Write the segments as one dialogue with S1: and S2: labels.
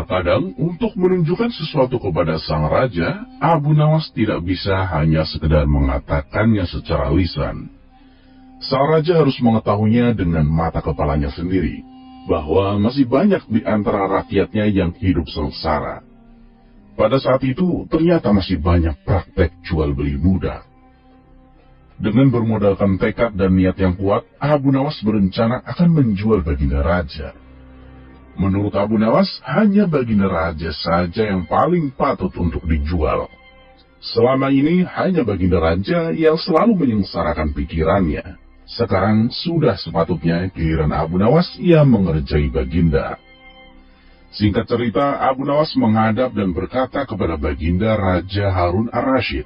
S1: Terkadang, untuk menunjukkan sesuatu kepada sang raja, Abu Nawas tidak bisa hanya sekedar mengatakannya secara lisan. Sang raja harus mengetahuinya dengan mata kepalanya sendiri, bahwa masih banyak di antara rakyatnya yang hidup sengsara. Pada saat itu, ternyata masih banyak praktek jual beli budak. Dengan bermodalkan tekad dan niat yang kuat, Abu Nawas berencana akan menjual baginda raja. Menurut Abu Nawas, hanya baginda raja saja yang paling patut untuk dijual. Selama ini, hanya baginda raja yang selalu menyengsarakan pikirannya. Sekarang sudah sepatutnya giliran Abu Nawas yang mengerjai baginda. Singkat cerita, Abu Nawas menghadap dan berkata kepada baginda Raja Harun ar-Rasyid,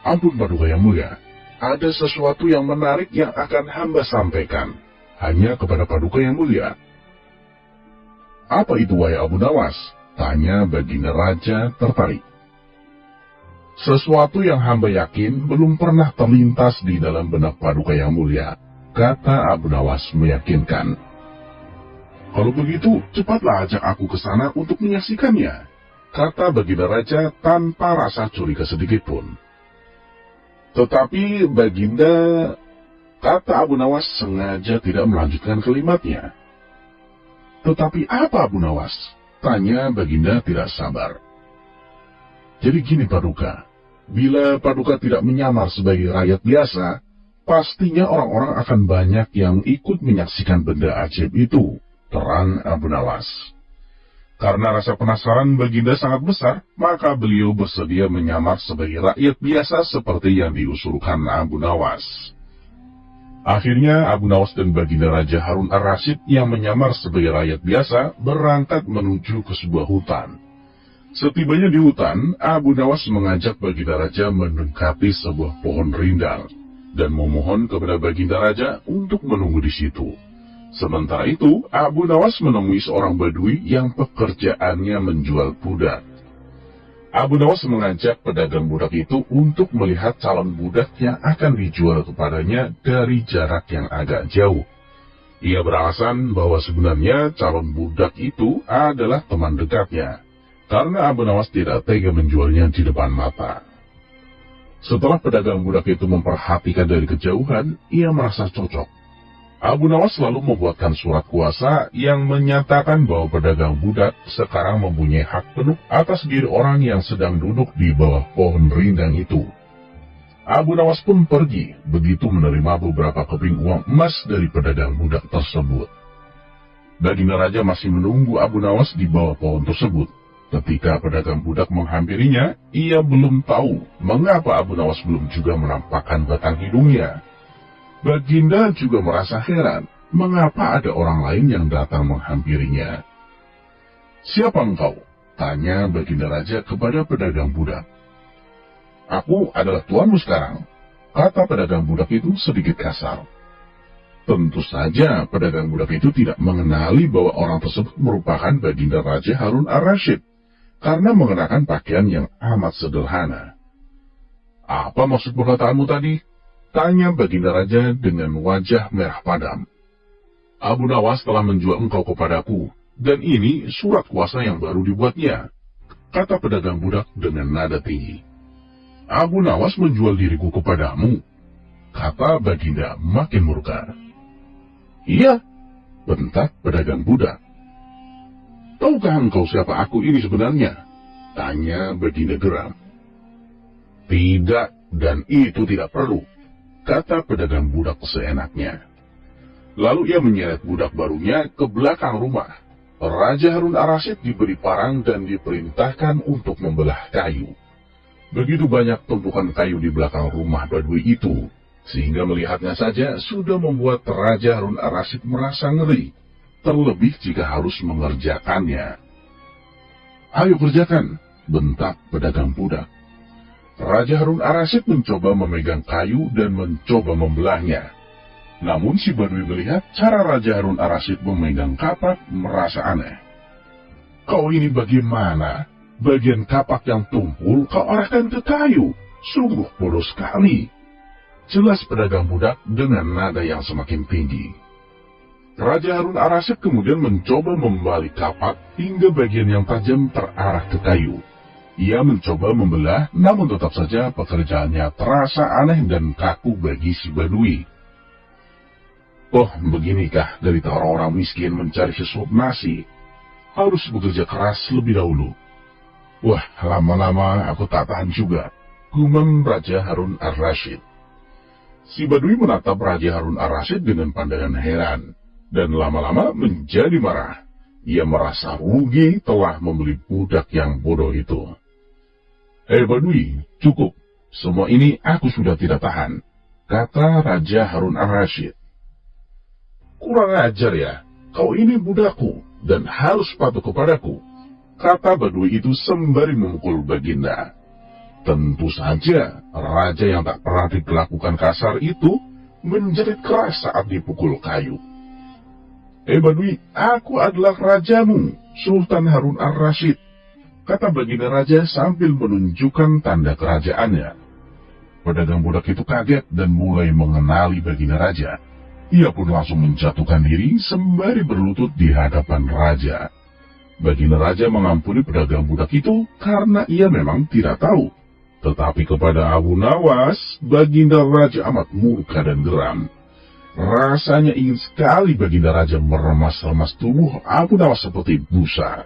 S1: "Ampun Paduka yang mulia, ada sesuatu yang menarik yang akan hamba sampaikan, hanya kepada Paduka yang mulia." "Apa itu, wahai Abu Nawas?" tanya baginda raja tertarik. "Sesuatu yang hamba yakin belum pernah terlintas di dalam benak Paduka yang mulia," kata Abu Nawas meyakinkan. "Kalau begitu, cepatlah ajak aku ke sana untuk menyaksikannya," kata baginda raja tanpa rasa curiga sedikitpun. "Tetapi baginda," kata Abu Nawas sengaja tidak melanjutkan kalimatnya. "Tetapi apa, Abu Nawas?" tanya baginda tidak sabar. "Jadi gini Paduka, bila Paduka tidak menyamar sebagai rakyat biasa, pastinya orang-orang akan banyak yang ikut menyaksikan benda ajaib itu," terang Abu Nawas. Karena rasa penasaran baginda sangat besar, maka beliau bersedia menyamar sebagai rakyat biasa seperti yang diusulkan Abu Nawas. Akhirnya Abu Nawas dan baginda Raja Harun ar-Rasyid yang menyamar sebagai rakyat biasa berangkat menuju ke sebuah hutan. Setibanya di hutan, Abu Nawas mengajak baginda raja mendekati sebuah pohon rindang dan memohon kepada baginda raja untuk menunggu di situ. Sementara itu, Abu Nawas menemui seorang badui yang pekerjaannya menjual budak. Abu Nawas mengajak pedagang budak itu untuk melihat calon budak yang akan dijual kepadanya dari jarak yang agak jauh. Ia beralasan bahwa sebenarnya calon budak itu adalah teman dekatnya, karena Abu Nawas tidak tega menjualnya di depan mata. Setelah pedagang budak itu memperhatikan dari kejauhan, ia merasa cocok. Abu Nawas lalu membuatkan surat kuasa yang menyatakan bahwa pedagang budak sekarang mempunyai hak penuh atas diri orang yang sedang duduk di bawah pohon rindang itu. Abu Nawas pun pergi, begitu menerima beberapa keping uang emas dari pedagang budak tersebut. Baginda raja masih menunggu Abu Nawas di bawah pohon tersebut. Ketika pedagang budak menghampirinya, ia belum tahu mengapa Abu Nawas belum juga menampakkan batang hidungnya. Baginda juga merasa heran, mengapa ada orang lain yang datang menghampirinya. "Siapa engkau?" tanya baginda raja kepada pedagang budak. "Aku adalah tuanmu sekarang," kata pedagang budak itu sedikit kasar. Tentu saja pedagang budak itu tidak mengenali bahwa orang tersebut merupakan baginda Raja Harun ar-Rasyid, karena mengenakan pakaian yang amat sederhana. "Apa maksud perkataanmu tadi?" tanya baginda raja dengan wajah merah padam. "Abu Nawas telah menjual engkau kepadaku, dan ini surat kuasa yang baru dibuatnya," kata pedagang budak dengan nada tinggi. "Abu Nawas menjual diriku kepadamu," kata baginda makin murka. "Iya," bentak pedagang budak. "Tahukah engkau siapa aku ini sebenarnya?" tanya baginda geram. "Tidak, dan itu tidak perlu," kata pedagang budak seenaknya. Lalu ia menyeret budak barunya ke belakang rumah. Raja Harun ar-Rasyid diberi parang dan diperintahkan untuk membelah kayu. Begitu banyak tumpukan kayu di belakang rumah badui itu, sehingga melihatnya saja sudah membuat Raja Harun ar-Rasyid merasa ngeri, terlebih jika harus mengerjakannya. "Ayo kerjakan," bentak pedagang budak. Raja Harun ar-Rasyid mencoba memegang kayu dan mencoba membelahnya. Namun si badui melihat cara Raja Harun ar-Rasyid memegang kapak merasa aneh. "Kau ini bagaimana? Bagian kapak yang tumpul kau arahkan ke kayu. Sungguh bodoh sekali," jelas pedagang budak dengan nada yang semakin tinggi. Raja Harun ar-Rasyid kemudian mencoba membalik kapak hingga bagian yang tajam terarah ke kayu. Ia mencoba membelah, namun tetap saja pekerjaannya terasa aneh dan kaku bagi si Badui. Oh, beginikah derita orang-orang miskin mencari sesuap nasi? Harus bekerja keras lebih dahulu. Wah, lama-lama aku tak tahan juga, gumam Raja Harun ar-Rasyid. Si Badui menatap Raja Harun ar-Rasyid dengan pandangan heran, dan lama-lama menjadi marah. Ia merasa rugi telah membeli budak yang bodoh itu. Hei Badui, cukup. Semua ini aku sudah tidak tahan, kata Raja Harun ar-Rasyid. Kurang ajar ya, kau ini budakku dan harus patuh kepadaku, kata Badui itu sembari memukul Baginda. Tentu saja, raja yang tak pernah diperlakukan kasar itu menjerit keras saat dipukul kayu. Hei Badui, aku adalah rajamu, Sultan Harun ar-Rasyid, kata Baginda Raja sambil menunjukkan tanda kerajaannya. Pedagang budak itu kaget dan mulai mengenali Baginda Raja. Ia pun langsung menjatuhkan diri sembari berlutut di hadapan Raja. Baginda Raja mengampuni pedagang budak itu karena ia memang tidak tahu. Tetapi kepada Abu Nawas, Baginda Raja amat murka dan geram. Rasanya ingin sekali Baginda Raja meremas-remas tubuh Abu Nawas seperti busa.